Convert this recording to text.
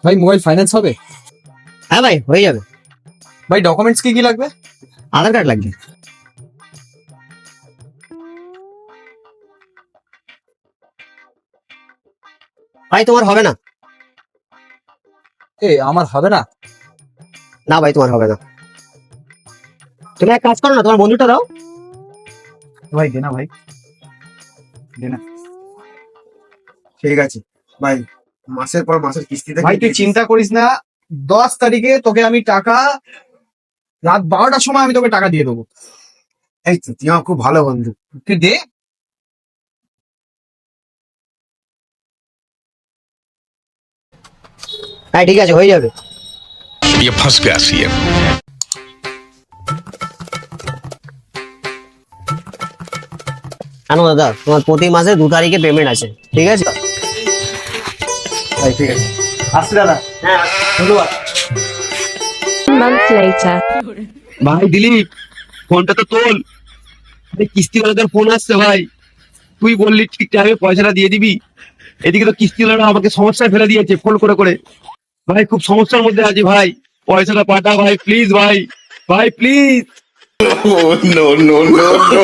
ভাই mobile finance হবে? হ্যাঁ ভাই, হয়ে যাবে। ভাই ডকুমেন্টস কি কি লাগবে? আধার কার্ড লাগবে। ভাই তোমার হবে না। আমার হবে না। না ভাই, তোমার হবে না। তুমি এক কাজ করো না, তোমার বন্ধুটা দাও। ভাই দে না ভাই, দে না। ঠিক আছে ভাই, মাসের পর মাসের কিস্তিতে ভাই তুই চিন্তা করিস না, 10 তারিখে তোকে আমি টাকা, রাত 12টার সময় আমি তোকে টাকা দিয়ে দেবো। এই তো তুই আমার খুব ভালো বন্ধু। তুই দে। হ্যাঁ ঠিক আছে, হয়ে যাবে। ये फंस गया सीएम। জানো দাদা, তোমার প্রতি মাসে 2 তারিখে পেমেন্ট আছে, ঠিক আছে? ভাই ঠিক আছে, আসছি দাদা। হ্যাঁ, ধন্যবাদ। month later. ভাই দিলীপ, ফোনটা তো তোল। কিস্তিওয়ালাদের ফোন আসছে ভাই। তুই বললি ঠিক টাইমে পয়সাটা দিয়ে দিবি, এদিকে তো কিস্তিওয়ালারা আমাকে সমস্যায় ফেলে দিয়েছে ফোন করে করে। ভাই খুব সমস্যার মধ্যে আছি ভাই, পয়সাটা পাঠা ভাই প্লিজ। ভাই ভাই please. No, no, no, no.